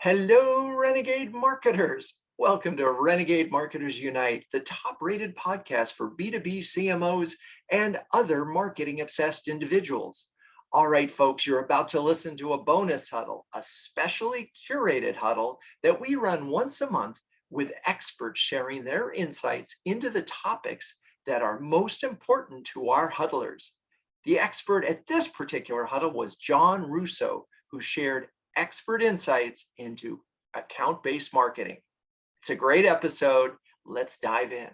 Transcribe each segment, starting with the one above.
Hello, Renegade marketers. Welcome to Renegade Marketers Unite, the top-rated podcast for B2B CMOs and other marketing-obsessed individuals. All right, folks, you're about to listen to a bonus huddle, a specially curated huddle that we run once a month with experts sharing their insights into the topics that are most important to our huddlers. The expert at this particular huddle was John Russo, who shared expert insights into account-based marketing. It's a great episode. Let's dive in.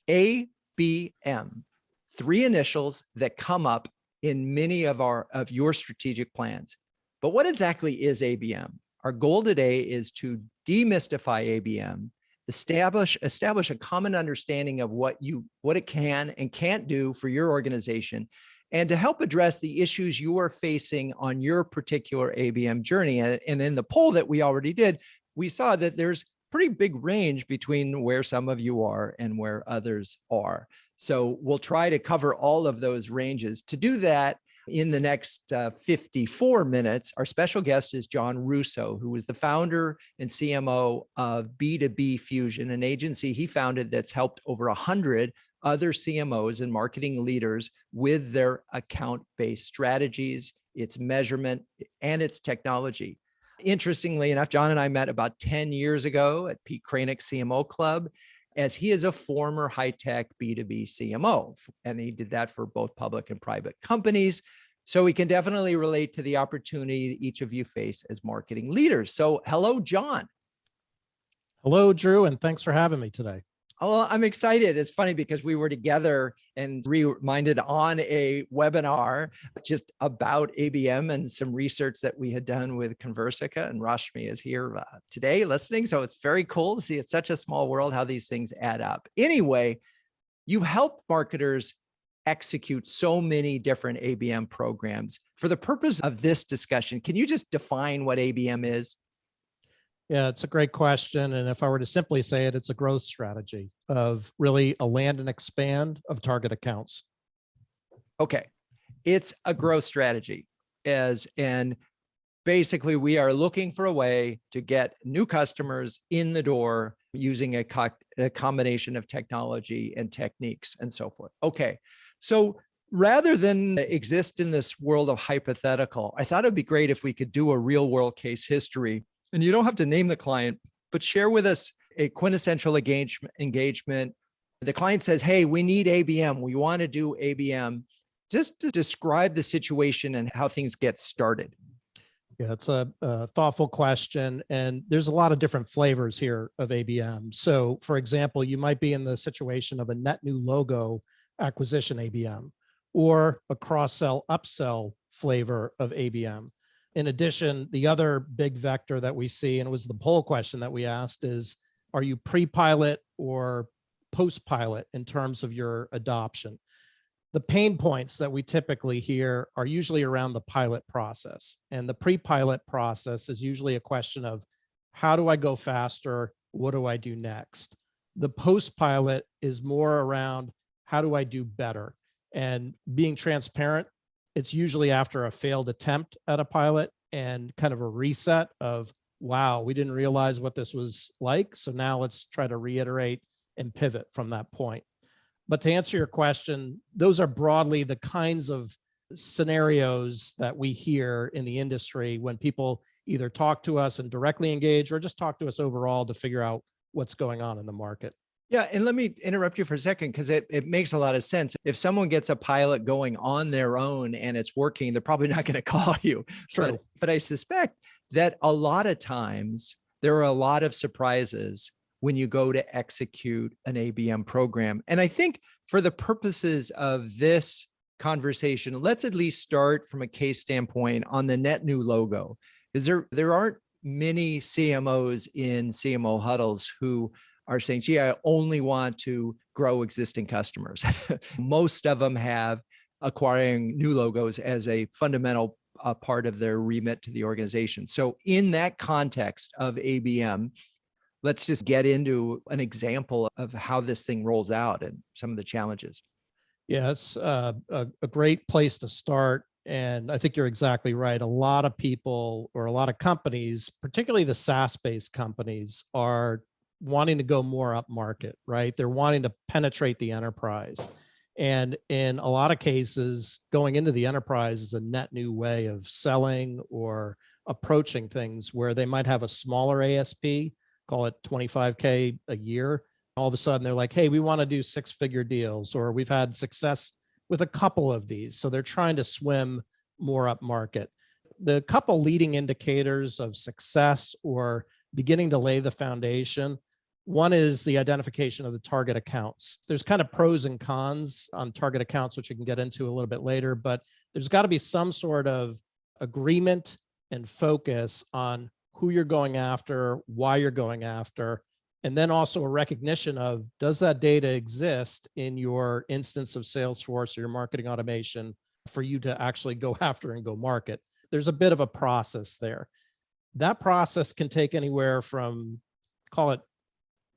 ABM, three initials that come up in many of your strategic plans. But what exactly is ABM? Our goal today is to demystify ABM, establish a common understanding of what it can and can't do for your organization, and to help address the issues you are facing on your particular ABM journey. And in the poll that we already did, we saw that there's pretty big range between where some of you are and where others are. So we'll try to cover all of those ranges. To do that, in the next 54 minutes, our special guest is John Russo, who is the founder and CMO of B2B Fusion, an agency he founded that's helped over 100 other CMOs and marketing leaders with their account-based strategies, its measurement, and its technology. Interestingly enough, John and I met about 10 years ago at Pete Kranick's CMO Club, as he is a former high-tech B2B CMO, and he did that for both public and private companies. So we can definitely relate to the opportunity each of you face as marketing leaders. So hello, John. Hello, Drew, and thanks for having me today. Oh, I'm excited. It's funny because we were together and reminded on a webinar just about ABM and some research that we had done with Conversica, and Rashmi is here today listening. So it's very cool to see it's such a small world, how these things add up. Anyway, you've helped marketers execute so many different ABM programs. For the purpose of this discussion, can you just define what ABM is? Yeah, it's a great question. And if I were to simply say it, it's a growth strategy of really a land and expand of target accounts. Okay, it's a growth strategy, and basically we are looking for a way to get new customers in the door using a combination of technology and techniques and so forth. Okay, so rather than exist in this world of hypothetical, I thought it'd be great if we could do a real world case history. And you don't have to name the client, but share with us a quintessential engagement. The client says, hey, we need ABM. We want to do ABM. Just to describe the situation and how things get started. Yeah, it's a thoughtful question. And there's a lot of different flavors here of ABM. So for example, you might be in the situation of a net new logo acquisition ABM or a cross-sell upsell flavor of ABM. In addition, the other big vector that we see, and it was the poll question that we asked, is are you pre-pilot or post-pilot in terms of your adoption? The pain points that we typically hear are usually around the pilot process. And the pre-pilot process is usually a question of how do I go faster? What do I do next? The post-pilot is more around how do I do better? And being transparent, it's usually after a failed attempt at a pilot and kind of a reset of, wow, we didn't realize what this was like. So now let's try to reiterate and pivot from that point. But to answer your question, those are broadly the kinds of scenarios that we hear in the industry when people either talk to us and directly engage or just talk to us overall to figure out what's going on in the market. Yeah, and let me interrupt you for a second because it makes a lot of sense. If someone gets a pilot going on their own and it's working, they're probably not going to call you. True. But I suspect that a lot of times there are a lot of surprises when you go to execute an ABM program. And I think for the purposes of this conversation, let's at least start from a case standpoint on the net new logo. Because there aren't many CMOs in CMO huddles who are saying, gee, I only want to grow existing customers. Most of them have acquiring new logos as a fundamental part of their remit to the organization. So in that context of ABM, let's just get into an example of how this thing rolls out and some of the challenges. Yeah, it's a great place to start. And I think you're exactly right. A lot of people or a lot of companies, particularly the SaaS-based companies, are wanting to go more up market, right? They're wanting to penetrate the enterprise. And in a lot of cases, going into the enterprise is a net new way of selling or approaching things where they might have a smaller ASP, call it 25K a year. All of a sudden they're like, hey, we want to do six-figure deals, or we've had success with a couple of these. So they're trying to swim more up market. The couple leading indicators of success or beginning to lay the foundation, one is the identification of the target accounts. There's kind of pros and cons on target accounts, which we can get into a little bit later, but there's got to be some sort of agreement and focus on who you're going after, why you're going after, and then also a recognition of, does that data exist in your instance of Salesforce or your marketing automation for you to actually go after and go market? There's a bit of a process there. That process can take anywhere from, call it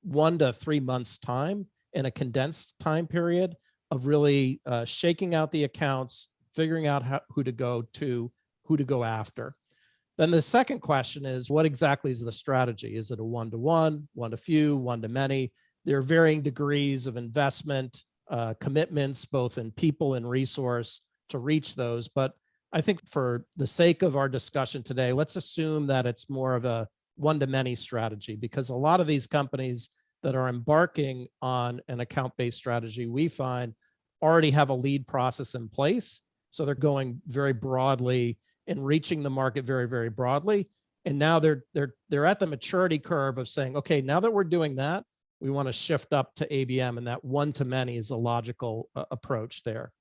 1 to 3 months time in a condensed time period of really shaking out the accounts, figuring out who to go to, who to go after. Then the second question is, what exactly is the strategy? Is it a one-to-one, one-to-few, one-to-many? There are varying degrees of investment, commitments, both in people and resource to reach those. But I think for the sake of our discussion today, let's assume that it's more of a one-to-many strategy, because a lot of these companies that are embarking on an account-based strategy, we find already have a lead process in place. So they're going very broadly and reaching the market very, very broadly. And now they're at the maturity curve of saying, okay, now that we're doing that, we want to shift up to ABM, and that one-to-many is a logical approach there.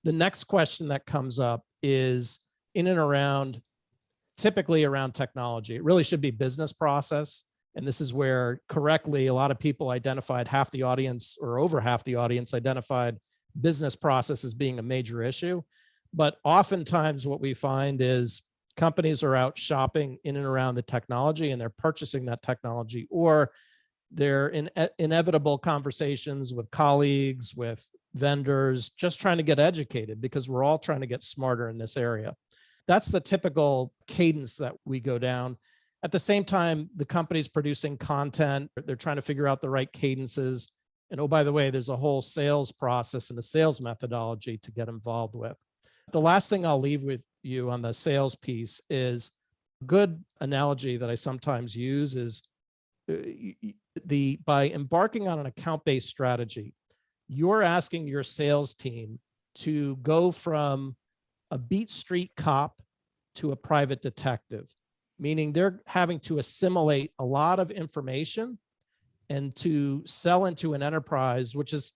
The next question that comes up is in and around, typically around technology. It really should be business process. And this is where correctly, a lot of people identified, half the audience or over half the audience identified business process as being a major issue. But oftentimes what we find is companies are out shopping in and around the technology, and they're purchasing that technology, or they're in inevitable conversations with colleagues, with vendors, just trying to get educated, because we're all trying to get smarter in this area. That's the typical cadence that we go down. At the same time, the company's producing content, they're trying to figure out the right cadences. And oh, by the way, there's a whole sales process and a sales methodology to get involved with. The last thing I'll leave with you on the sales piece is a good analogy that I sometimes use is by embarking on an account-based strategy, you're asking your sales team to go from a beat street cop to a private detective, meaning they're having to assimilate a lot of information and to sell into an enterprise, which is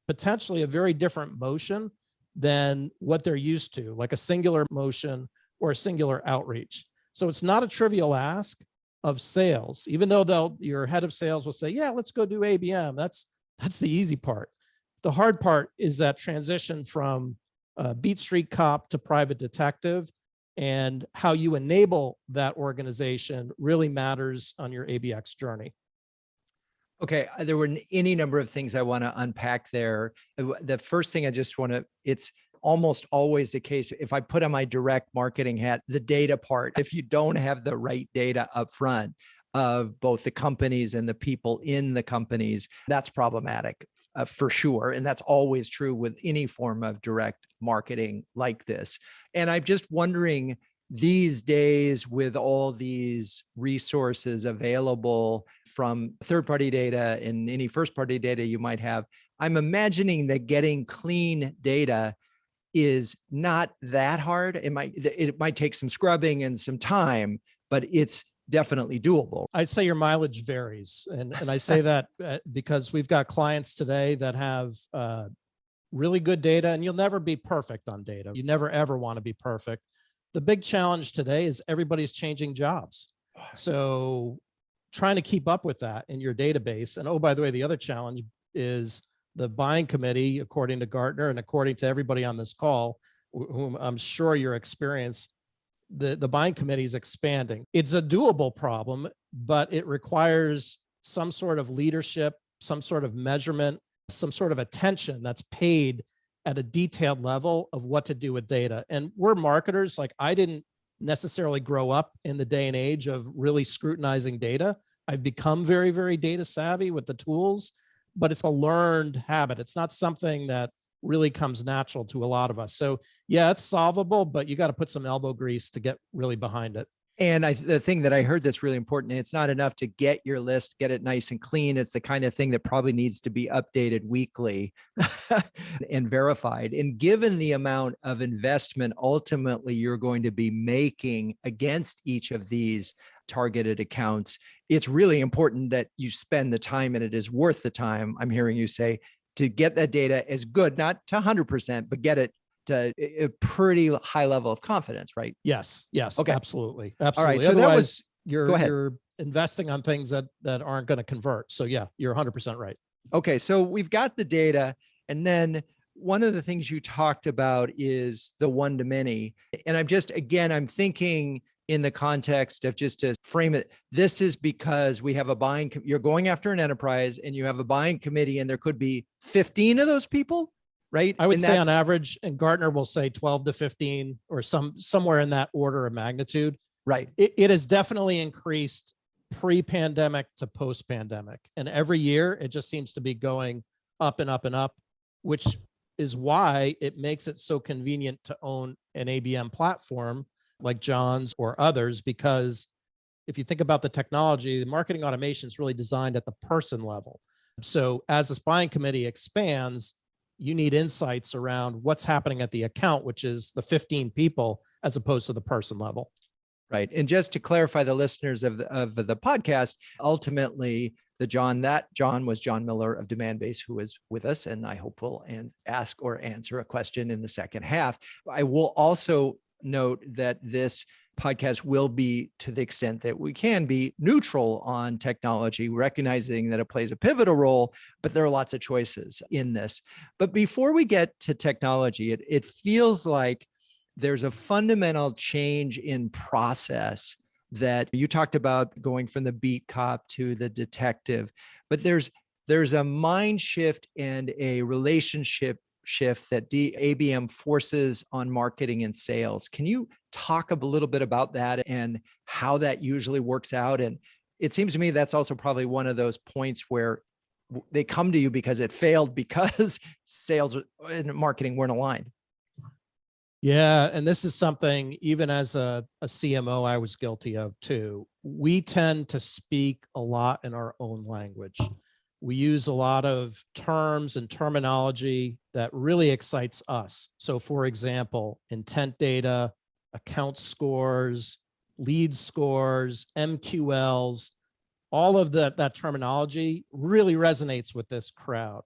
potentially a very different motion than what they're used to, like a singular motion or a singular outreach. So it's not a trivial ask of sales, even though your head of sales will say, yeah, let's go do ABM. That's the easy part. The hard part is that transition from beat street cop to private detective, and how you enable that organization really matters on your ABX journey. Okay, there were any number of things I want to unpack there. The first thing I just want to, it's almost always the case, if I put on my direct marketing hat, the data part, if you don't have the right data up front of both the companies and the people in the companies, that's problematic for sure. And that's always true with any form of direct marketing like this. And I'm just wondering, these days, with all these resources available from third-party data and any first-party data you might have, I'm imagining that getting clean data is not that hard. It might take some scrubbing and some time, but it's definitely doable. I'd say your mileage varies. And I say that because we've got clients today that have really good data, and you'll never be perfect on data. You never, ever want to be perfect. The big challenge today is everybody's changing jobs. So trying to keep up with that in your database. And oh, by the way, the other challenge is the buying committee, according to Gartner and according to everybody on this call, whom I'm sure your experience, the buying committee is expanding. It's a doable problem, but it requires some sort of leadership, some sort of measurement, some sort of attention that's paid at a detailed level of what to do with data. And we're marketers. Like, I didn't necessarily grow up in the day and age of really scrutinizing data. I've become very, very data savvy with the tools, but it's a learned habit. It's not something that really comes natural to a lot of us. So yeah, it's solvable, but you got to put some elbow grease to get really behind it. And the thing that I heard that's really important, it's not enough to get your list, get it nice and clean. It's the kind of thing that probably needs to be updated weekly and verified. And given the amount of investment ultimately you're going to be making against each of these targeted accounts, it's really important that you spend the time, and it is worth the time, I'm hearing you say, to get that data as good, not to 100%, but get it to a pretty high level of confidence, right? Yes. Okay. Absolutely. All right. Absolutely. So Otherwise, that was, go ahead. you're investing on things that aren't going to convert. So yeah, you're 100% right. Okay. So we've got the data. And then one of the things you talked about is the one-to-many. And I'm thinking in the context of, just to frame it, this is because we have you're going after an enterprise and you have a buying committee, and there could be 15 of those people. Right. I would say on average, and Gartner will say 12 to 15 or somewhere in that order of magnitude. Right. It has definitely increased pre-pandemic to post-pandemic. And every year it just seems to be going up and up and up, which is why it makes it so convenient to own an ABM platform like John's or others, because if you think about the technology, the marketing automation is really designed at the person level. So as this buying committee expands, you need insights around what's happening at the account, which is the 15 people, as opposed to the person level. Right. And just to clarify the listeners of the podcast, ultimately, that John was John Miller of Demandbase, who is with us, and I hope will ask or answer a question in the second half. I will also note that this podcast will be, to the extent that we can be, neutral on technology, recognizing that it plays a pivotal role, but there are lots of choices in this. But before we get to technology, it feels like there's a fundamental change in process that you talked about, going from the beat cop to the detective, but there's a mind shift and a relationship shift that ABM forces on marketing and sales. Can you talk a little bit about that and how that usually works out? And it seems to me that's also probably one of those points where they come to you because it failed, because sales and marketing weren't aligned. Yeah. And this is something, even as a CMO, I was guilty of too. We tend to speak a lot in our own language. We use a lot of terms and terminology that really excites us. So for example, intent data, account scores, lead scores, MQLs, all of that terminology really resonates with this crowd.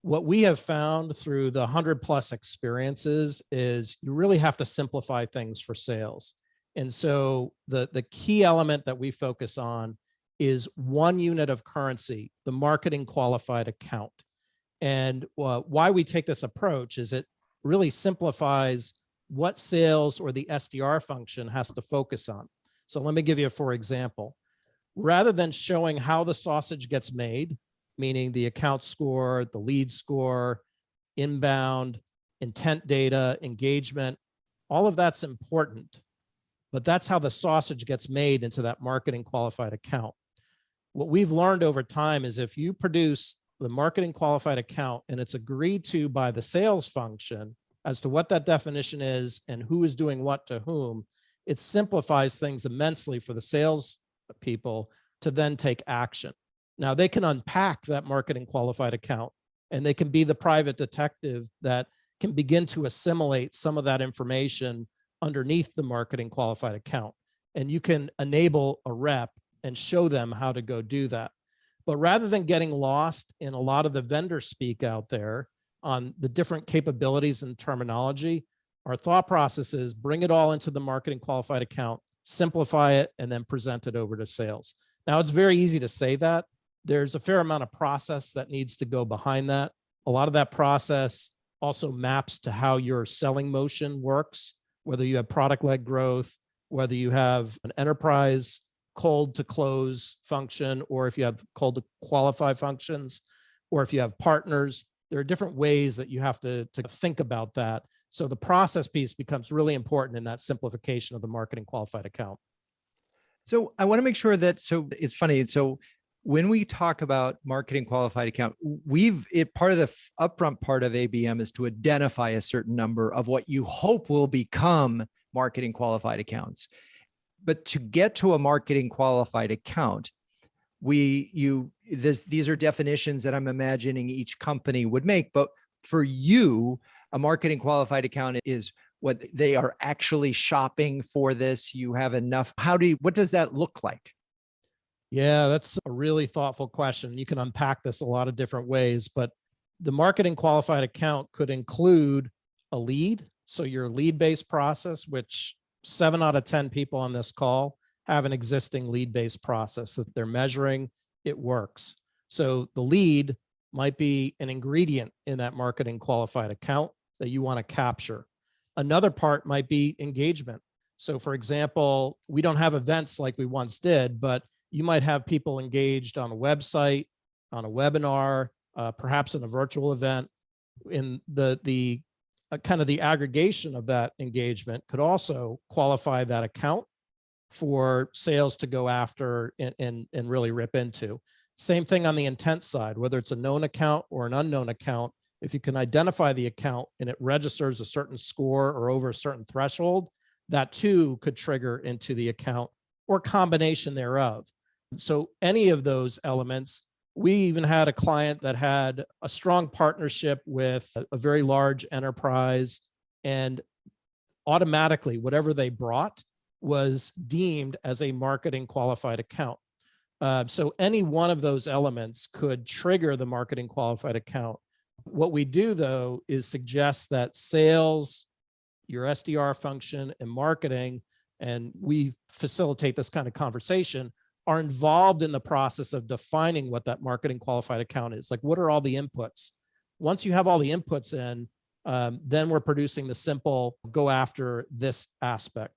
What we have found through the 100+ experiences is you really have to simplify things for sales. And so the key element that we focus on is one unit of currency, the marketing qualified account. And why we take this approach is it really simplifies what sales or the SDR function has to focus on. So let me give you, for example, rather than showing how the sausage gets made, meaning the account score, the lead score, inbound, intent data, engagement, all of that's important, but that's how the sausage gets made into that marketing qualified account. What we've learned over time is if you produce the marketing qualified account and it's agreed to by the sales function as to what that definition is and who is doing what to whom, it simplifies things immensely for the sales people to then take action. Now they can unpack that marketing qualified account and they can be the private detective that can begin to assimilate some of that information underneath the marketing qualified account. And you can enable a rep and show them how to go do that. But rather than getting lost in a lot of the vendor speak out there on the different capabilities and terminology, our thought process is bring it all into the marketing qualified account, simplify it, and then present it over to sales. Now, it's very easy to say that. There's a fair amount of process that needs to go behind that. A lot of that process also maps to how your selling motion works, whether you have product-led growth, whether you have an enterprise cold to close function, or if you have cold to qualify functions, or if you have partners. There are different ways that you have to think about that. So the process piece becomes really important in that simplification of the marketing qualified account. So I want to make sure that, so it's funny. So when we talk about marketing qualified account, part of the upfront part of ABM is to identify a certain number of what you hope will become marketing qualified accounts. But to get to a marketing qualified account, these are definitions that I'm imagining each company would make. But for you, a marketing qualified account is what they are actually shopping for this. You have enough. What does that look like? Yeah, that's a really thoughtful question. You can unpack this a lot of different ways, but the marketing qualified account could include a lead. So your lead-based process, which 7 out of 10 people on this call have an existing lead-based process that they're measuring, it works. So the lead might be an ingredient in that marketing qualified account that you want to capture. Another part might be engagement. So for example, we don't have events like we once did, but you might have people engaged on a website, on a webinar, perhaps in a virtual event. In the kind of the aggregation of that engagement could also qualify that account for sales to go after and really rip into. Same thing on the intent side, whether it's a known account or an unknown account. If you can identify the account and it registers a certain score or over a certain threshold, that too could trigger into the account or combination thereof. So any of those elements, we even had a client that had a strong partnership with a very large enterprise, and automatically whatever they brought was deemed as a marketing qualified account. So any one of those elements could trigger the marketing qualified account. What we do though is suggest that sales, your SDR function, and marketing, and we facilitate this kind of conversation, are involved in the process of defining what that marketing qualified account is. Like, what are all the inputs? Once you have all the inputs in, then we're producing the simple go after this aspect.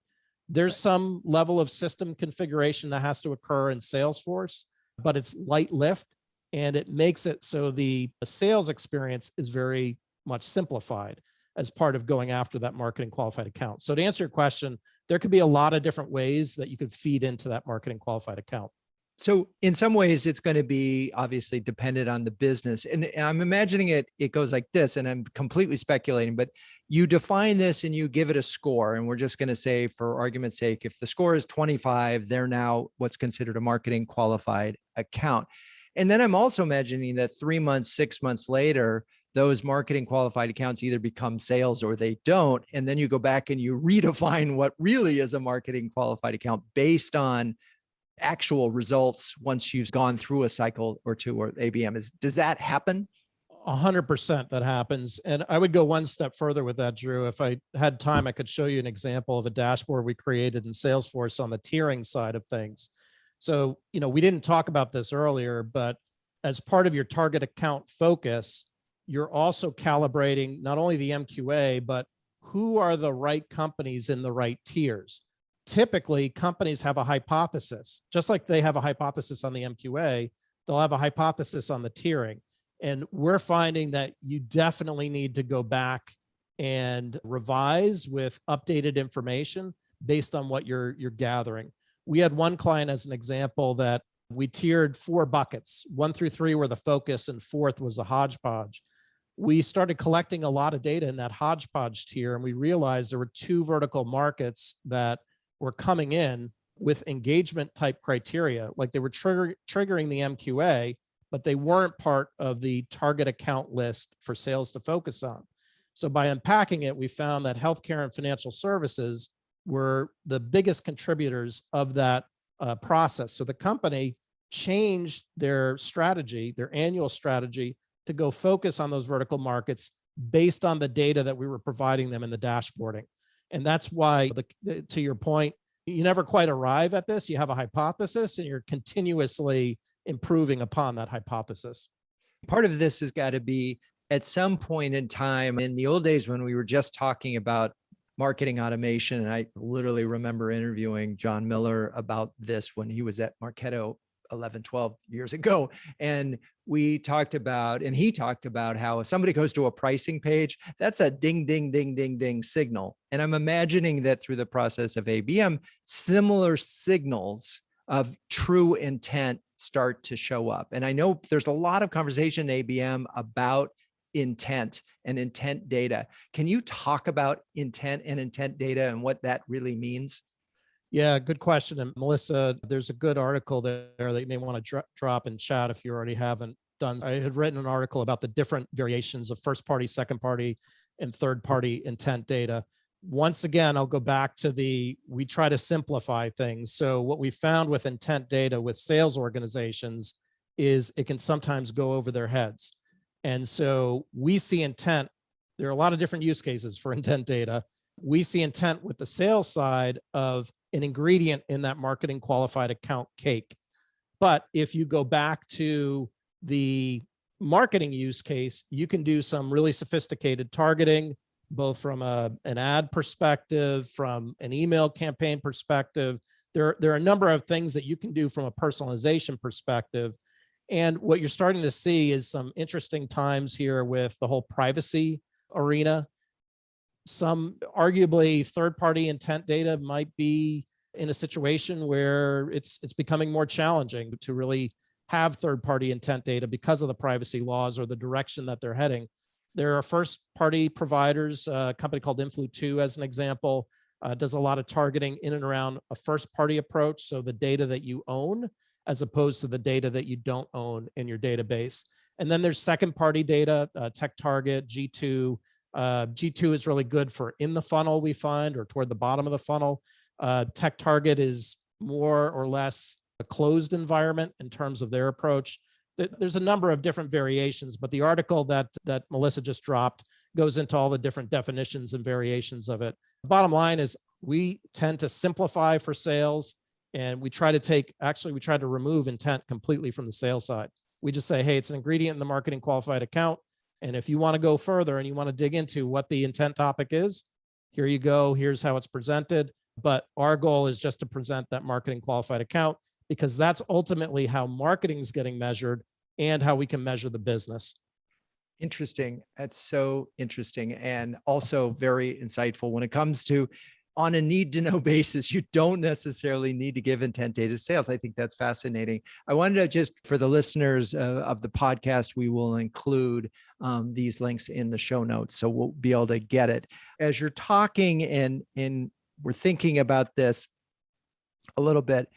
There's some level of system configuration that has to occur in Salesforce, but it's light lift, and it makes it so the sales experience is very much simplified as part of going after that marketing qualified account. So to answer your question, there could be a lot of different ways that you could feed into that marketing qualified account. So in some ways, it's going to be obviously dependent on the business. And I'm imagining it goes like this, and I'm completely speculating, but you define this and you give it a score. And we're just going to say, for argument's sake, if the score is 25, they're now what's considered a marketing qualified account. And then I'm also imagining that 3 months, 6 months later, those marketing qualified accounts either become sales or they don't. And then you go back and you redefine what really is a marketing qualified account based on actual results once you've gone through a cycle or two or ABM. Does that happen? 100% that happens. And I would go one step further with that, Drew. If I had time, I could show you an example of a dashboard we created in Salesforce on the tiering side of things. So, we didn't talk about this earlier, but as part of your target account focus, you're also calibrating not only the MQA, but who are the right companies in the right tiers. Typically, companies have a hypothesis, just like they have a hypothesis on the MQA, they'll have a hypothesis on the tiering. And we're finding that you definitely need to go back and revise with updated information based on what you're gathering. We had one client as an example that we tiered 4 buckets. 1 through 3 were the focus, and 4th was the hodgepodge. We started collecting a lot of data in that hodgepodge tier, and we realized there were 2 vertical markets that were coming in with engagement type criteria, like they were triggering the MQA, but they weren't part of the target account list for sales to focus on. So by unpacking it, we found that healthcare and financial services were the biggest contributors of that process. So the company changed their strategy, their annual strategy, to go focus on those vertical markets based on the data that we were providing them in the dashboarding. And that's why, to your point, you never quite arrive at this. You have a hypothesis and you're continuously improving upon that hypothesis. Part of this has got to be at some point in time in the old days when we were just talking about marketing automation. And I literally remember interviewing John Miller about this when he was at Marketo 11, 12 years ago. And we talked about, and he talked about how if somebody goes to a pricing page, that's a ding, ding, ding, ding, ding signal. And I'm imagining that through the process of ABM, similar signals of true intent start to show up. And I know there's a lot of conversation in ABM about intent and intent data. Can you talk about intent and intent data and what that really means? Yeah, good question. And Melissa, there's a good article there that you may want to drop in chat if you already haven't done. I had written an article about the different variations of first party, second party, and third party intent data. Once again, I'll go back to we try to simplify things. So what we found with intent data with sales organizations is it can sometimes go over their heads. And so we see intent. There are a lot of different use cases for intent data. We see intent with the sales side of an ingredient in that marketing qualified account cake. But if you go back to the marketing use case, you can do some really sophisticated targeting, both from an ad perspective, from an email campaign perspective. There are a number of things that you can do from a personalization perspective. And what you're starting to see is some interesting times here with the whole privacy arena. Some arguably third-party intent data might be in a situation where it's becoming more challenging to really have third-party intent data because of the privacy laws or the direction that they're heading. There are first-party providers, a company called Influ2 as an example, does a lot of targeting in and around a first-party approach, so the data that you own as opposed to the data that you don't own in your database. And then there's second-party data, TechTarget, G2. G2 is really good for in the funnel, we find, or toward the bottom of the funnel. TechTarget is more or less a closed environment in terms of their approach. There's a number of different variations, but the article that Melissa just dropped goes into all the different definitions and variations of it. The bottom line is we tend to simplify for sales, and we try to remove intent completely from the sales side. We just say, hey, it's an ingredient in the marketing qualified account. And if you want to go further and you want to dig into what the intent topic is, here you go. Here's how it's presented. But our goal is just to present that marketing qualified account, because that's ultimately how marketing is getting measured and how we can measure the business. Interesting. That's so interesting. And also very insightful when it comes to on a need to know basis, you don't necessarily need to give intent data to sales. I think that's fascinating. I wanted to just, for the listeners of the podcast, we will include these links in the show notes, so we'll be able to get it. As you're talking and we're thinking about this a little bit,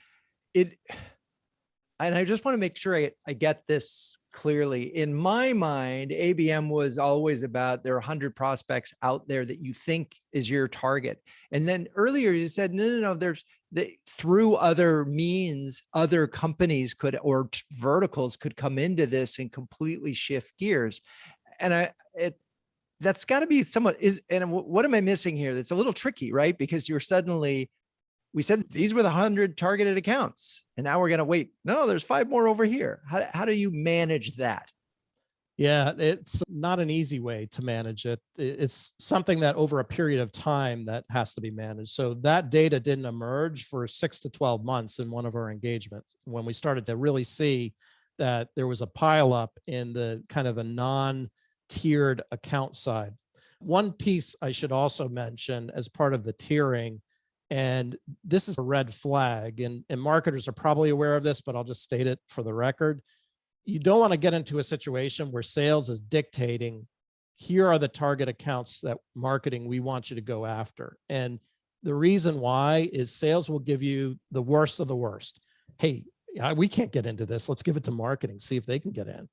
and I just want to make sure I get this clearly. In my mind, ABM was always about there are 100 prospects out there that you think is your target. And then earlier you said, no, through other means, other companies could, or verticals could come into this and completely shift gears. And that's got to be somewhat and what am I missing here? That's a little tricky, right? Because we said these were the 100 targeted accounts, and now we're going to wait. No, there's 5 more over here. How do you manage that? Yeah, it's not an easy way to manage it. It's something that over a period of time that has to be managed. So that data didn't emerge for 6 to 12 months in one of our engagements, when we started to really see that there was a pileup in the kind of the non-tiered account side. One piece I should also mention as part of the tiering, and this is a red flag, and marketers are probably aware of this, but I'll just state it for the record. You don't want to get into a situation where sales is dictating, here are the target accounts that marketing we want you to go after. And the reason why is sales will give you the worst of the worst. Hey, we can't get into this. Let's give it to marketing, see if they can get in.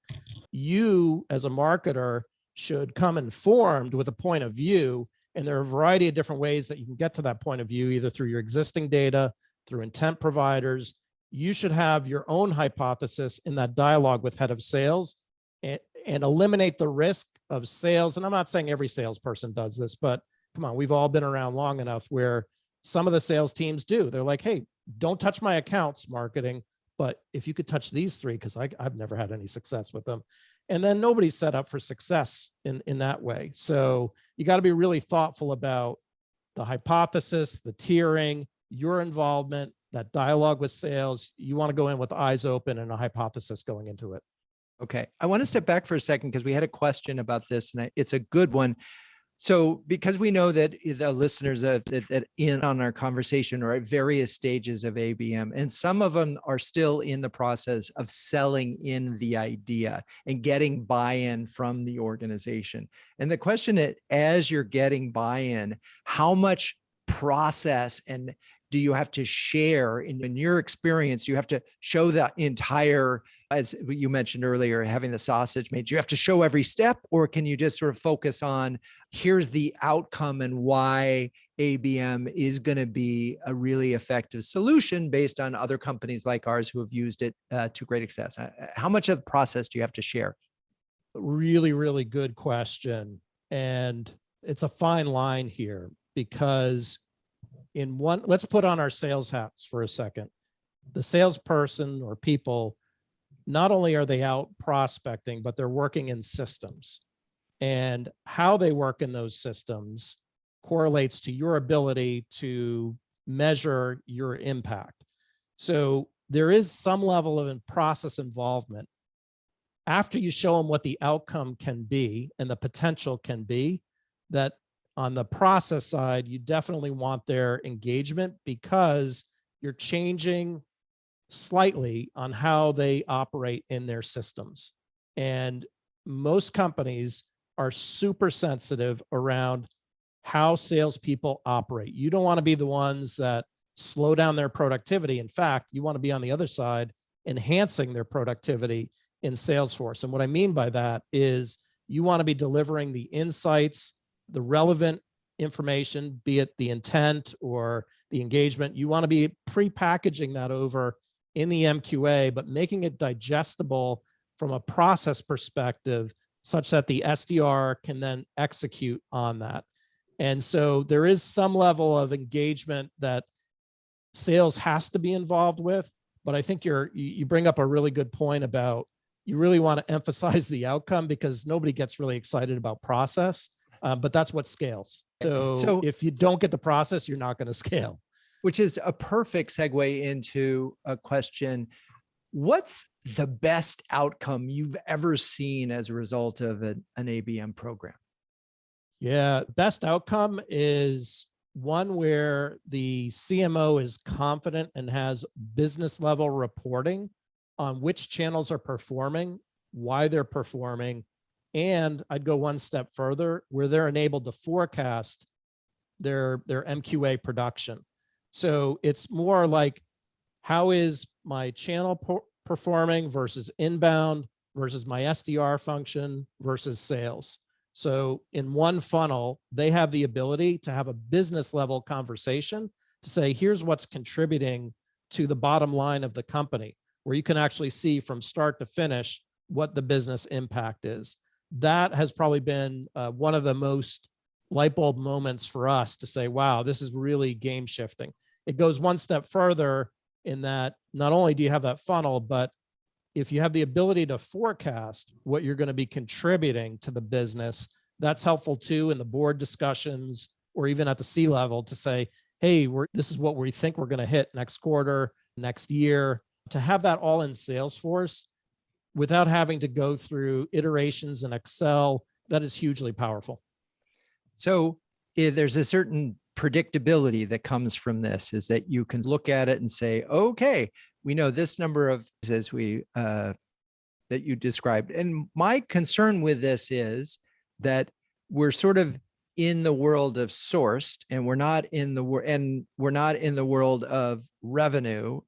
You as a marketer should come informed with a point of view. And there are a variety of different ways that you can get to that point of view, either through your existing data, through intent providers. You should have your own hypothesis in that dialogue with head of sales and eliminate the risk of sales. And I'm not saying every salesperson does this, but come on, we've all been around long enough where some of the sales teams do. They're like, hey, don't touch my accounts, marketing, but if you could touch these 3, because I've never had any success with them. And then nobody's set up for success in that way. So you got to be really thoughtful about the hypothesis, the tiering, your involvement, that dialogue with sales. You want to go in with eyes open and a hypothesis going into it. Okay. I want to step back for a second because we had a question about this and it's a good one. So because we know that the listeners that in on our conversation are at various stages of ABM, and some of them are still in the process of selling in the idea and getting buy-in from the organization. And the question is, as you're getting buy-in, how much process and do you have to share in your experience? You have to show the entire, as you mentioned earlier, having the sausage made. Do you have to show every step, or can you just sort of focus on here's the outcome and why ABM is going to be a really effective solution based on other companies like ours who have used it to great success? How much of the process do you have to share? Really, really good question. And it's a fine line here because let's put on our sales hats for a second. The salesperson or people, not only are they out prospecting, but they're working in systems. And how they work in those systems correlates to your ability to measure your impact. So there is some level of process involvement. After you show them what the outcome can be and the potential can be, that on the process side, you definitely want their engagement because you're changing slightly on how they operate in their systems. And most companies are super sensitive around how salespeople operate. You don't want to be the ones that slow down their productivity. In fact, you want to be on the other side, enhancing their productivity in Salesforce. And what I mean by that is you want to be delivering the insights, the relevant information, be it the intent or the engagement. You want to be pre-packaging that over in the MQA, but making it digestible from a process perspective such that the SDR can then execute on that. And so there is some level of engagement that sales has to be involved with, but I think you bring up a really good point about you really want to emphasize the outcome because nobody gets really excited about process, but that's what scales. So if you don't get the process, you're not going to scale. Which is a perfect segue into a question. What's the best outcome you've ever seen as a result of an ABM program? Yeah, best outcome is one where the CMO is confident and has business level reporting on which channels are performing, why they're performing, and I'd go one step further where they're enabled to forecast their MQA production. So it's more like, how is my channel performing versus inbound versus my SDR function versus sales? So in one funnel, they have the ability to have a business level conversation to say, here's what's contributing to the bottom line of the company, where you can actually see from start to finish what the business impact is. That has probably been one of the most light bulb moments for us to say, wow, this is really game shifting. It goes one step further in that not only do you have that funnel, but if you have the ability to forecast what you're going to be contributing to the business, that's helpful too in the board discussions or even at the C-level to say, hey, this is what we think we're going to hit next quarter, next year. To have that all in Salesforce without having to go through iterations in Excel, that is hugely powerful. So there's a certain predictability that comes from this, is that you can look at it and say, okay, we know this number of, as we that you described. And my concern with this is that we're sort of in the world of sourced, and we're not in the world of revenue.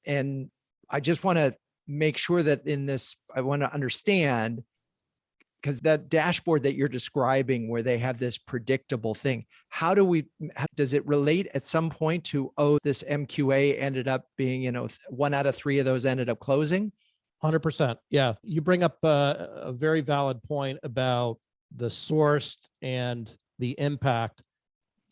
And I just want to make sure that in this, I want to understand, because that dashboard that you're describing where they have this predictable thing, does it relate at some point to, oh, this MQA ended up being, 1 out of 3 of those ended up closing? 100%. Yeah. You bring up a very valid point about the sourced and the impact.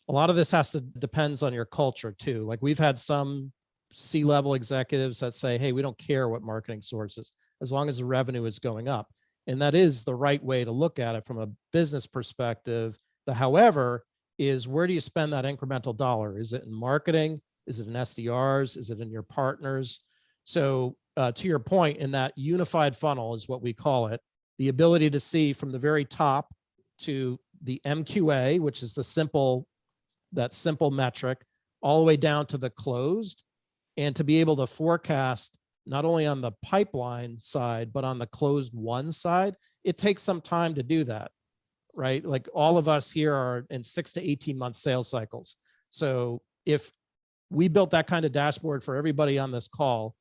A lot of this depends on your culture too. Like we've had some C-level executives that say, hey, we don't care what marketing source is, as long as the revenue is going up. And that is the right way to look at it from a business perspective. The however is, where do you spend that incremental dollar? Is it in marketing? Is it in SDRs? Is it in your partners? So to your point, in that unified funnel is what we call it, the ability to see from the very top to the MQA, which is that simple metric, all the way down to the closed, and to be able to forecast not only on the pipeline side, but on the closed won side. It takes some time to do that, right? Like all of us here are in 6 to 18 month sales cycles. So if we built that kind of dashboard for everybody on this call,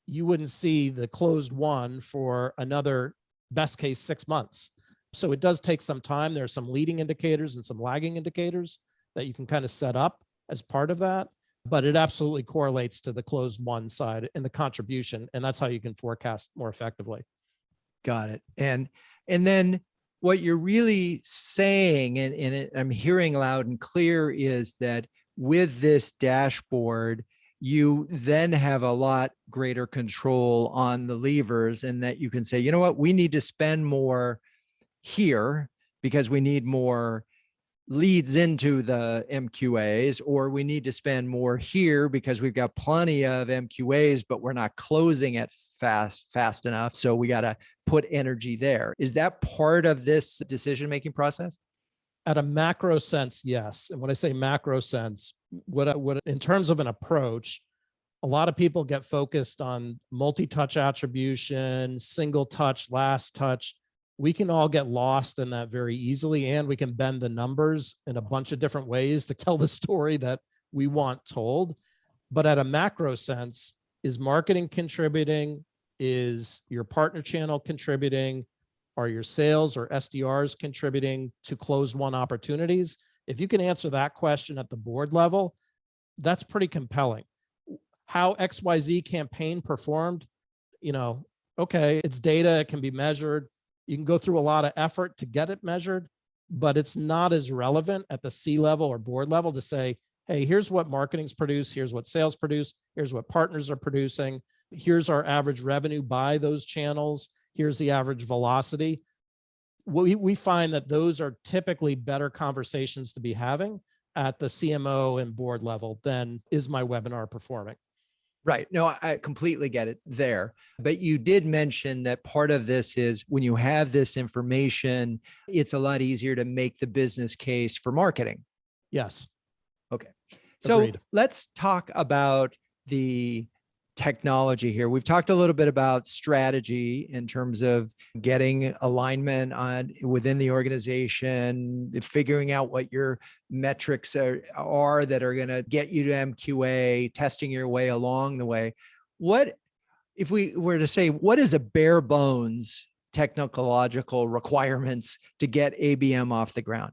you wouldn't see the closed won for another best case 6 months. So it does take some time. There are some leading indicators and some lagging indicators that you can kind of set up as part of that, but it absolutely correlates to the closed won side and the contribution. And that's how you can forecast more effectively. Got it. And then what you're really saying, and I'm hearing loud and clear, is that with this dashboard, you then have a lot greater control on the levers, and that you can say, you know what, we need to spend more here because we need more leads into the MQAs, or we need to spend more here because we've got plenty of MQAs, but we're not closing it fast enough. So we got to put energy there. Is that part of this decision-making process? At a macro sense, yes. And when I say macro sense, what in terms of an approach, a lot of people get focused on multi-touch attribution, single touch, last touch. We can all get lost in that very easily, and we can bend the numbers in a bunch of different ways to tell the story that we want told. But at a macro sense, is marketing contributing? Is your partner channel contributing? Are your sales or SDRs contributing to closed won opportunities? If you can answer that question at the board level, that's pretty compelling. How XYZ campaign performed, okay, it's data, it can be measured. You can go through a lot of effort to get it measured, but it's not as relevant at the C level or board level to say, hey, here's what marketing's produced, here's what sales produce, here's what partners are producing, here's our average revenue by those channels, here's the average velocity. We find that those are typically better conversations to be having at the CMO and board level than is my webinar performing. Right. No, I completely get it there. But you did mention that part of this is when you have this information, it's a lot easier to make the business case for marketing. Yes. Okay. So Agreed. let's talk about the technology here. We've talked a little bit about strategy in terms of getting alignment within the organization, figuring out what your metrics are that are going to get you to MQA, testing your way along the way. What if we were to say, what is a bare bones technological requirements to get ABM off the ground?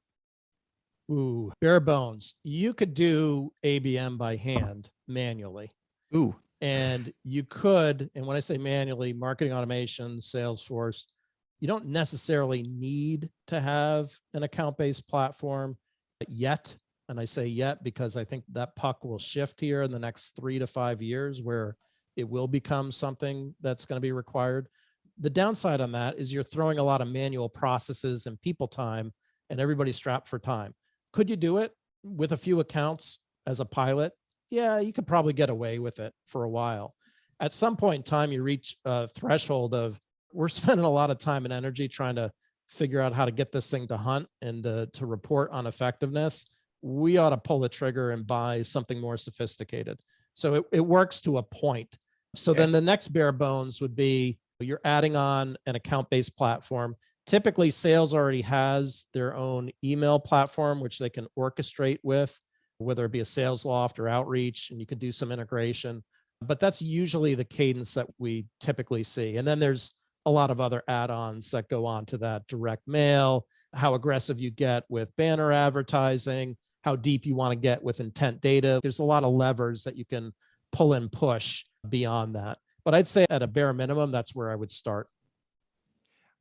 Ooh, bare bones. You could do ABM by hand manually. Ooh. And you could, and when I say manually, marketing automation, Salesforce, you don't necessarily need to have an account-based platform yet. And I say yet because I think that puck will shift here in the next 3 to 5 years where it will become something that's going to be required. The downside on that is you're throwing a lot of manual processes and people time, and everybody's strapped for time. Could you do it with a few accounts as a pilot? Yeah, you could probably get away with it for a while. At some point in time, you reach a threshold of we're spending a lot of time and energy trying to figure out how to get this thing to hunt and to report on effectiveness. We ought to pull the trigger and buy something more sophisticated. So it works to a point. So then the next bare bones would be you're adding on an account-based platform. Typically, sales already has their own email platform, which they can orchestrate with, whether it be a sales loft or outreach, and you can do some integration. But that's usually the cadence that we typically see. And then there's a lot of other add-ons that go on to that: direct mail, how aggressive you get with banner advertising, how deep you want to get with intent data. There's a lot of levers that you can pull and push beyond that. But I'd say at a bare minimum, that's where I would start.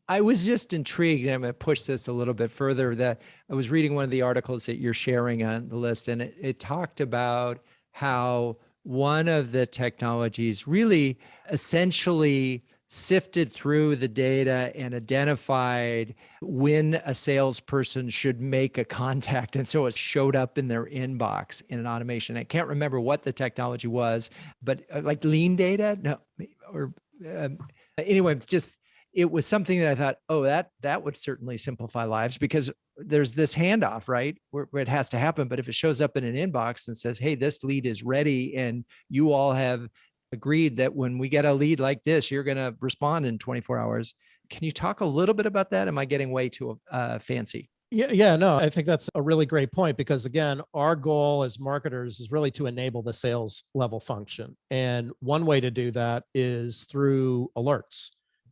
I was just intrigued, and I'm going to push this a little bit further, that I was reading one of the articles that you're sharing on the list, and it talked about how one of the technologies really essentially sifted through the data and identified when a salesperson should make a contact. And so it showed up in their inbox in an automation. I can't remember what the technology was, but like lean data, no, or anyway, just, it was something that I thought, oh, that would certainly simplify lives, because there's this handoff, right? Where it has to happen. But if it shows up in an inbox and says, hey, this lead is ready, and you all have agreed that when we get a lead like this, you're going to respond in 24 hours. Can you talk a little bit about that? Am I getting way too fancy? Yeah, no, I think that's a really great point, because again, our goal as marketers is really to enable the sales level function. And one way to do that is through alerts.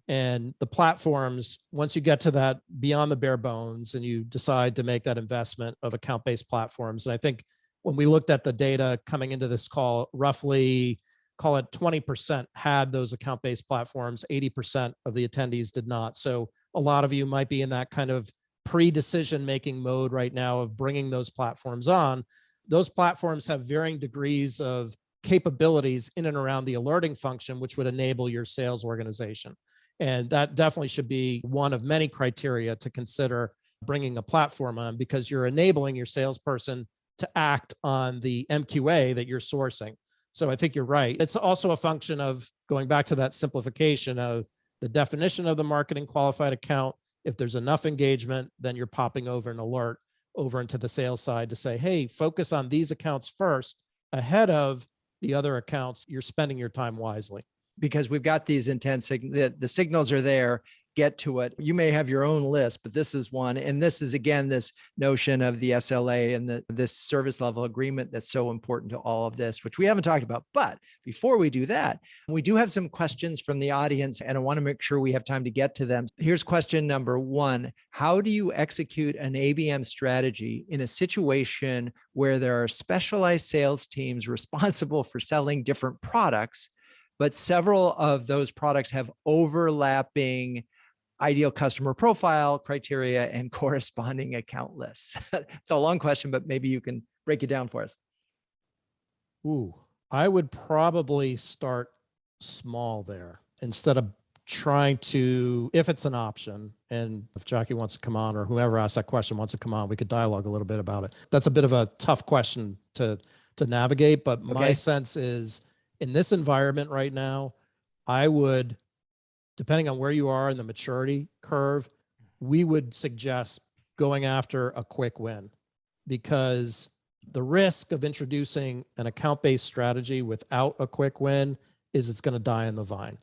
And the platforms, once you get to that beyond the bare bones and you decide to make that investment of account-based platforms, and I think when we looked at the data coming into this call, roughly call it 20% had those account-based platforms, 80% of the attendees did not. So a lot of you might be in that kind of pre-decision making mode right now of bringing those platforms on. Those platforms have varying degrees of capabilities in and around the alerting function, which would enable your sales organization. And that definitely should be one of many criteria to consider bringing a platform on, because you're enabling your salesperson to act on the MQA that you're sourcing. So I think you're right. It's also a function of going back to that simplification of the definition of the marketing qualified account. If there's enough engagement, then you're popping over an alert over into the sales side to say, hey, focus on these accounts first ahead of the other accounts. You're spending your time wisely. Because we've got these intense, the signals are there, get to it. You may have your own list, but this is one. And this is, again, this notion of the SLA and this service level agreement that's so important to all of this, which we haven't talked about. But before we do that, we do have some questions from the audience, and I want to make sure we have time to get to them. Here's question number one. How do you execute an ABM strategy in a situation where there are specialized sales teams responsible for selling different products, but several of those products have overlapping ideal customer profile criteria and corresponding account lists? It's a long question, but maybe you can break it down for us. Ooh, I would probably start small there instead of trying to, if it's an option, and if Jackie wants to come on, or whoever asked that question wants to come on, we could dialogue a little bit about it. That's a bit of a tough question to navigate, but my sense is, in this environment right now, I would, depending on where you are in the maturity curve, we would suggest going after a quick win, because the risk of introducing an account-based strategy without a quick win is it's going to die on the vine.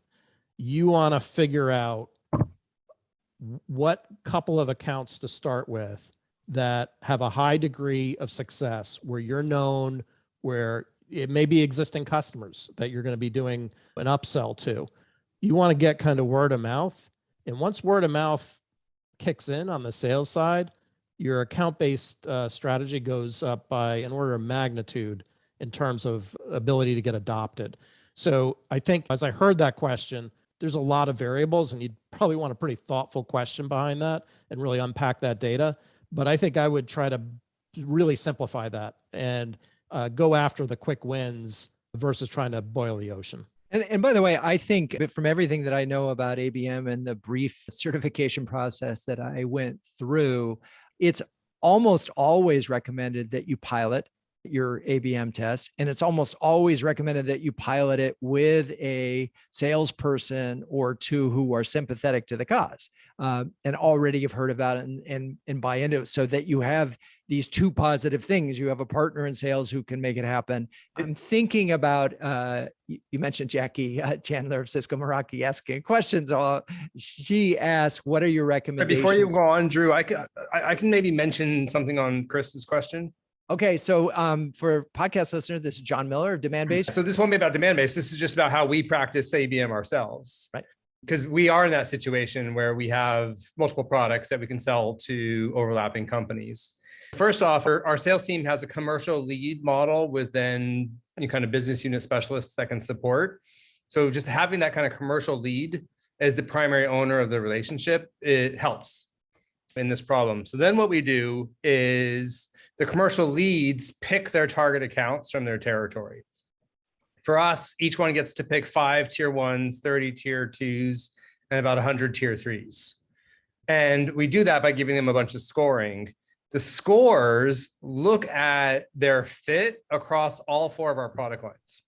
You want to figure out what couple of accounts to start with that have a high degree of success, where you're known, where it may be existing customers that you're going to be doing an upsell to. You want to get kind of word of mouth. And once word of mouth kicks in on the sales side, your account-based strategy goes up by an order of magnitude in terms of ability to get adopted. So I think, as I heard that question, there's a lot of variables, and you'd probably want a pretty thoughtful question behind that and really unpack that data. But I think I would try to really simplify that and go after the quick wins versus trying to boil the ocean. And by the way, I think from everything that I know about ABM and the brief certification process that I went through, it's almost always recommended that you pilot your ABM tests. And it's almost always recommended that you pilot it with a salesperson or two who are sympathetic to the cause and already have heard about it and buy into it, so that you have these two positive things. You have a partner in sales who can make it happen. I'm thinking about, you mentioned Jackie Chandler of Cisco Meraki asking questions. She asked, what are your recommendations? Before you go on, Drew, I can maybe mention something on Chris's question. Okay, so for podcast listeners, this is John Miller of Demand-Based. So this won't be about demand-based. This is just about how we practice ABM ourselves. Right. Because we are in that situation where we have multiple products that we can sell to overlapping companies. First off, our sales team has a commercial lead model with then kind of business unit specialists that can support. So just having that kind of commercial lead as the primary owner of the relationship, it helps in this problem. So then what we do is the commercial leads pick their target accounts from their territory. For us, each one gets to pick 5 tier 1s, 30 tier 2s, and about 100 tier 3s. And we do that by giving them a bunch of scoring. The scores look at their fit across all 4 of our product lines.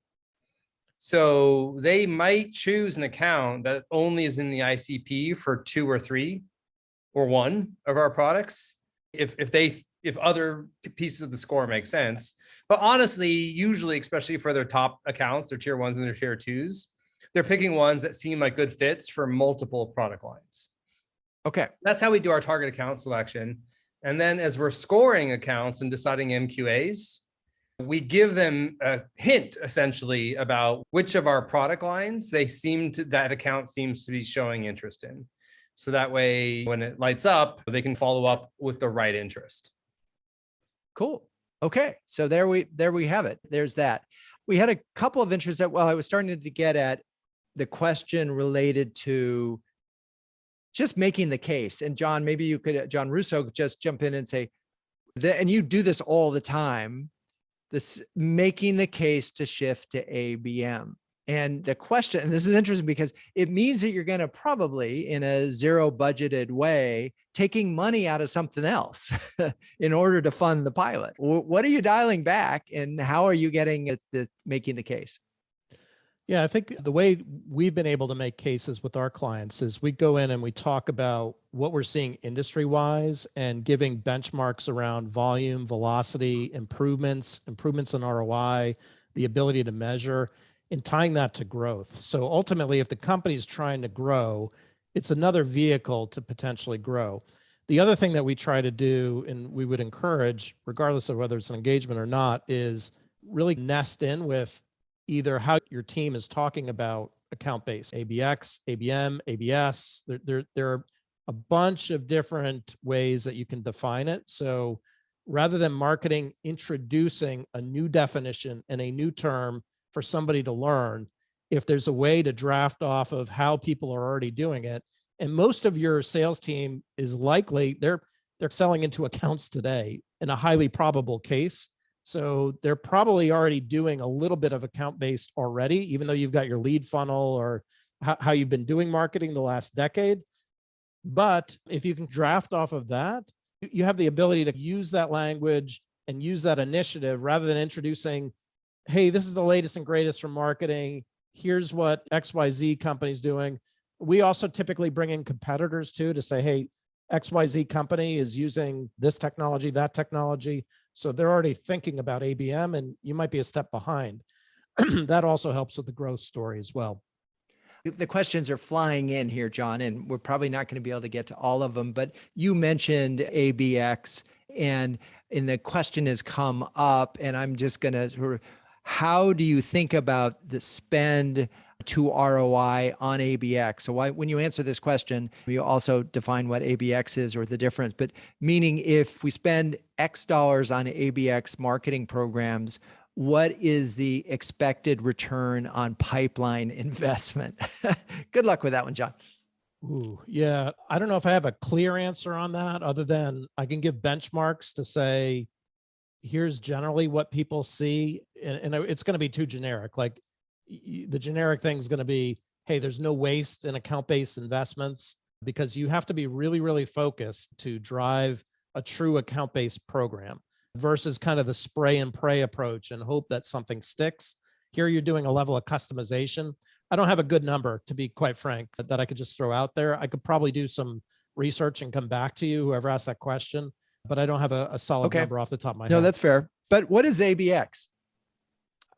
So they might choose an account that only is in the ICP for 2 or 3 or 1 of our products, if other pieces of the score make sense. But honestly, usually, especially for their top accounts, their tier 1s and their tier 2s, they're picking ones that seem like good fits for multiple product lines. Okay. That's how we do our target account selection. And then as we're scoring accounts and deciding MQAs, we give them a hint essentially about which of our product lines that account seems to be showing interest in. So that way, when it lights up, they can follow up with the right interest. Cool. Okay. So there we have it. There's that. We had a couple of interests that, I was starting to get at the question related to just making the case. And John, maybe you could, John Russo, just jump in and say that, and you do this all the time, this making the case to shift to ABM. And the question, and this is interesting because it means that you're going to probably, in a zero budgeted way, taking money out of something else in order to fund the pilot. What are you dialing back, and how are you getting at making the case? Yeah, I think the way we've been able to make cases with our clients is we go in and we talk about what we're seeing industry-wise and giving benchmarks around volume, velocity, improvements in ROI, the ability to measure, and tying that to growth. So ultimately, if the company is trying to grow, it's another vehicle to potentially grow. The other thing that we try to do, and we would encourage, regardless of whether it's an engagement or not, is really nest in with either how your team is talking about account-based, ABX, ABM, ABS. There are a bunch of different ways that you can define it. So rather than marketing introducing a new definition and a new term for somebody to learn, if there's a way to draft off of how people are already doing it, and most of your sales team is likely, they're selling into accounts today in a highly probable case. So they're probably already doing a little bit of account-based already, even though you've got your lead funnel or how you've been doing marketing the last decade. But if you can draft off of that, you have the ability to use that language and use that initiative rather than introducing, hey, this is the latest and greatest from marketing. Here's what XYZ company's doing. We also typically bring in competitors too to say, hey, XYZ company is using this technology, that technology. So they're already thinking about ABM and you might be a step behind. That also helps with the growth story as well. The questions are flying in here, John, and we're probably not going to be able to get to all of them, but you mentioned ABX and the question has come up, and I'm just going to sort of, how do you think about the spend to ROI on ABX? So when you answer this question, you also define what ABX is or the difference, but meaning if we spend X dollars on ABX marketing programs, what is the expected return on pipeline investment? Good luck with that one, John. Ooh, yeah. I don't know if I have a clear answer on that other than I can give benchmarks to say, here's generally what people see. And it's going to be too generic. Like the generic thing is going to be, hey, there's no waste in account-based investments because you have to be really, really focused to drive a true account-based program versus kind of the spray and pray approach and hope that something sticks. Here you're doing a level of customization. I don't have a good number, to be quite frank, that I could just throw out there. I could probably do some research and come back to you, whoever asked that question, but I don't have a solid number off the top of my head. No, that's fair. But what is ABX?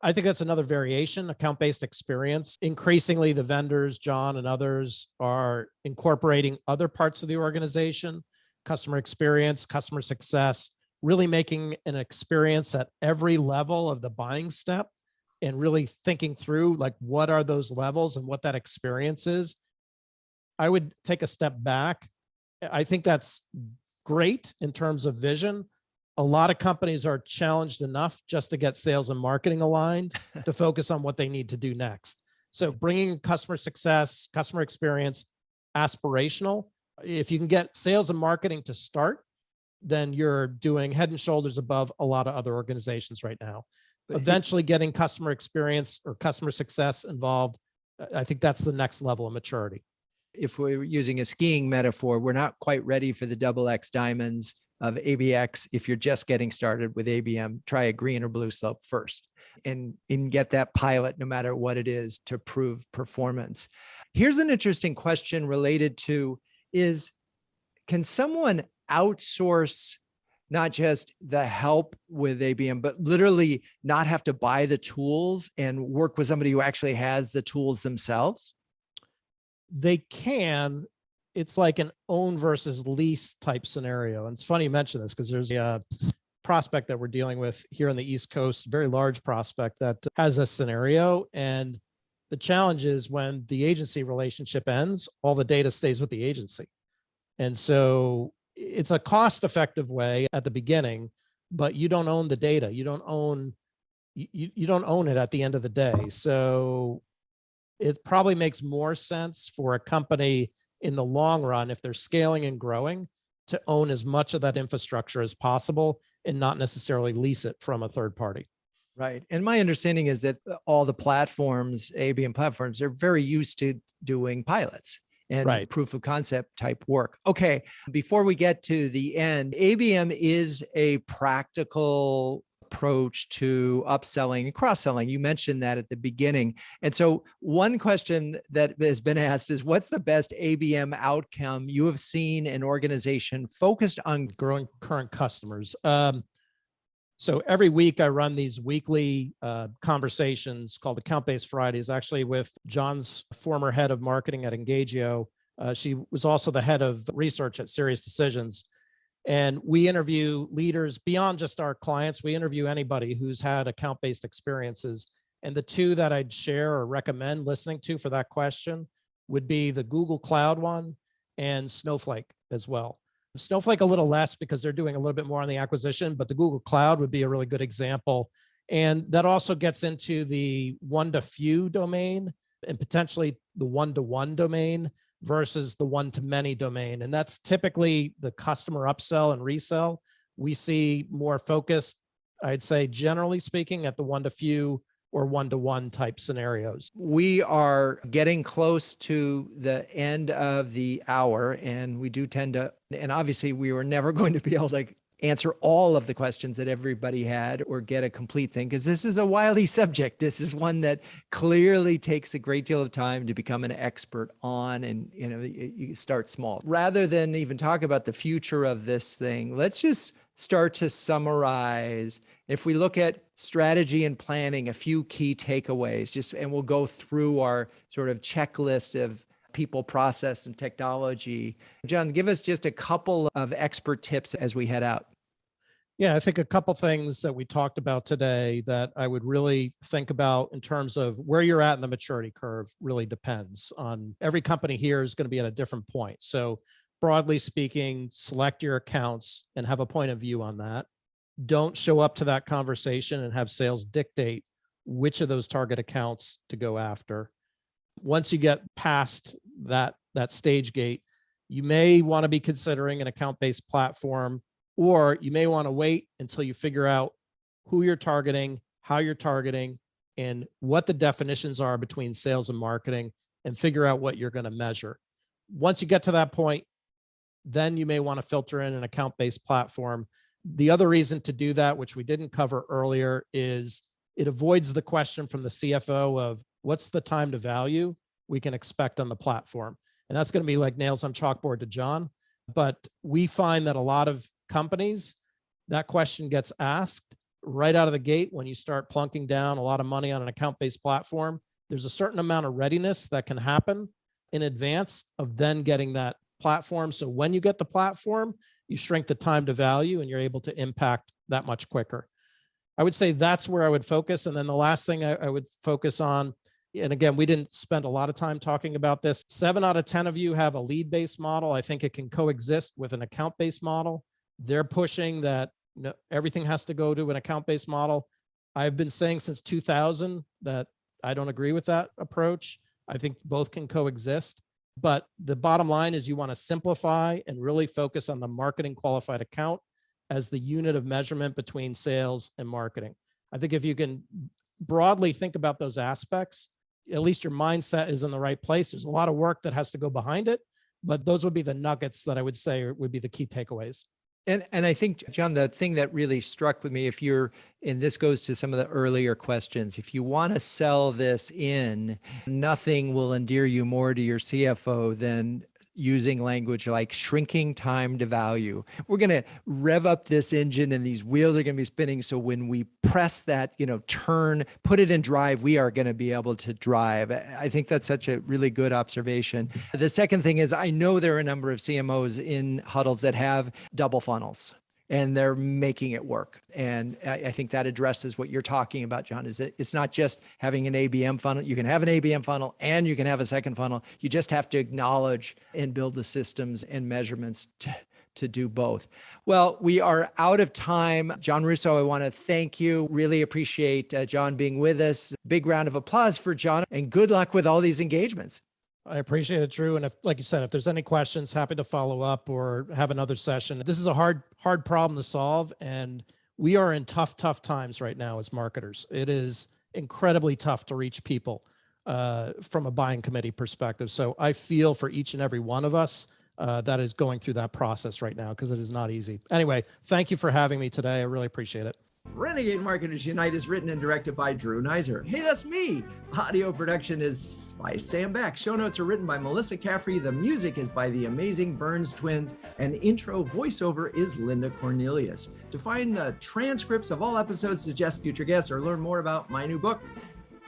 I think that's another variation, account-based experience. Increasingly, the vendors, John and others, are incorporating other parts of the organization, customer experience, customer success, really making an experience at every level of the buying step and really thinking through like what are those levels and what that experience is. I would take a step back. I think that's great in terms of vision. A lot of companies are challenged enough just to get sales and marketing aligned to focus on what they need to do next. So bringing customer success, customer experience, aspirational. If you can get sales and marketing to start, then you're doing head and shoulders above a lot of other organizations right now. eventually getting customer experience or customer success involved. I think that's the next level of maturity. If we're using a skiing metaphor, we're not quite ready for the double X diamonds of ABX. If you're just getting started with ABM, try a green or blue slope first and get that pilot, no matter what it is, to prove performance. Here's an interesting question related to can someone outsource not just the help with ABM, but literally not have to buy the tools and work with somebody who actually has the tools themselves? They can. It's like an own versus lease type scenario. And it's funny you mention this because there's a prospect that we're dealing with here on the East Coast, very large prospect that has a scenario. And the challenge is when the agency relationship ends, all the data stays with the agency. And so it's a cost-effective way at the beginning, but you don't own the data. You don't own it at the end of the day. So it probably makes more sense for a company in the long run, if they're scaling and growing, to own as much of that infrastructure as possible and not necessarily lease it from a third party. Right. And my understanding is that all the platforms, ABM platforms, are very used to doing pilots and proof of concept type work. Okay. Before we get to the end, ABM is a practical approach to upselling and cross-selling. You mentioned that at the beginning. And so one question that has been asked is, what's the best ABM outcome you have seen an organization focused on growing current customers? So every week I run these weekly conversations called Account-Based Fridays, actually with John's former head of marketing at Engagio. She was also the head of research at Serious Decisions. And we interview leaders beyond just our clients. We interview anybody who's had account-based experiences. And the two that I'd share or recommend listening to for that question would be the Google Cloud one and Snowflake as well. Snowflake a little less because they're doing a little bit more on the acquisition, but the Google Cloud would be a really good example. And that also gets into the one-to-few domain and potentially the one-to-one domain versus the one-to-many domain. And that's typically the customer upsell and resell. We see more focused, I'd say, generally speaking, at the one-to-few or one-to-one type scenarios. We are getting close to the end of the hour, and we do tend to, and obviously we were never going to be able to answer all of the questions that everybody had or get a complete thing, because this is a wily subject. This is one that clearly takes a great deal of time to become an expert on, and you start small. Rather than even talk about the future of this thing, let's just start to summarize. If we look at strategy and planning, a few key takeaways, and we'll go through our sort of checklist of people, process, and technology. John, give us just a couple of expert tips as we head out. Yeah, I think a couple things that we talked about today that I would really think about in terms of where you're at in the maturity curve really depends on every company here is going to be at a different point. So broadly speaking, select your accounts and have a point of view on that. Don't show up to that conversation and have sales dictate which of those target accounts to go after. Once you get past that stage gate, you may want to be considering an account-based platform, or you may want to wait until you figure out who you're targeting, how you're targeting, and what the definitions are between sales and marketing, and figure out what you're going to measure. Once you get to that point, then you may want to filter in an account-based platform. The other reason to do that, which we didn't cover earlier, is it avoids the question from the CFO of what's the time to value we can expect on the platform. And that's going to be like nails on chalkboard to John. But we find that a lot of companies, that question gets asked right out of the gate when you start plunking down a lot of money on an account-based platform. There's a certain amount of readiness that can happen in advance of then getting that platform. So when you get the platform, you shrink the time to value and you're able to impact that much quicker. I would say that's where I would focus. And then the last thing I would focus on, and again, we didn't spend a lot of time talking about this. 7 out of 10 of you have a lead-based model. I think it can coexist with an account-based model. They're pushing that everything has to go to an account-based model. I've been saying since 2000 that I don't agree with that approach. I think both can coexist. But the bottom line is you want to simplify and really focus on the marketing qualified account as the unit of measurement between sales and marketing. I think if you can broadly think about those aspects, at least your mindset is in the right place. There's a lot of work that has to go behind it, but those would be the nuggets that I would say would be the key takeaways. And I think, John, the thing that really struck with me, and this goes to some of the earlier questions, if you want to sell this in, nothing will endear you more to your CFO than using language like shrinking time to value. We're going to rev up this engine and these wheels are going to be spinning. So when we press that, turn, put it in drive, we are going to be able to drive. I think that's such a really good observation. The second thing is, I know there are a number of CMOs in huddles that have double funnels, and they're making it work. And I think that addresses what you're talking about, John, is that it's not just having an ABM funnel. You can have an ABM funnel and you can have a second funnel. You just have to acknowledge and build the systems and measurements to do both. Well, we are out of time. John Russo, I want to thank you. Really appreciate John being with us. Big round of applause for John, and good luck with all these engagements. I appreciate it, Drew. And if, like you said, if there's any questions, happy to follow up or have another session. This is a hard problem to solve. And we are in tough times right now as marketers. It is incredibly tough to reach people from a buying committee perspective. So I feel for each and every one of us that is going through that process right now, because it is not easy. Anyway, thank you for having me today. I really appreciate it. Renegade Marketers Unite is written and directed by Drew Neiser. Hey, that's me. Audio production is by Sam Beck. Show notes are written by Melissa Caffrey. The music is by the amazing Burns Twins. And intro voiceover is Linda Cornelius. To find the transcripts of all episodes, suggest future guests, or learn more about my new book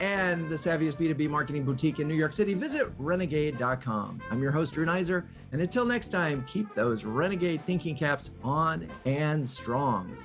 and the savviest B2B marketing boutique in New York City, visit renegade.com. I'm your host, Drew Neiser. And until next time, keep those Renegade thinking caps on and strong.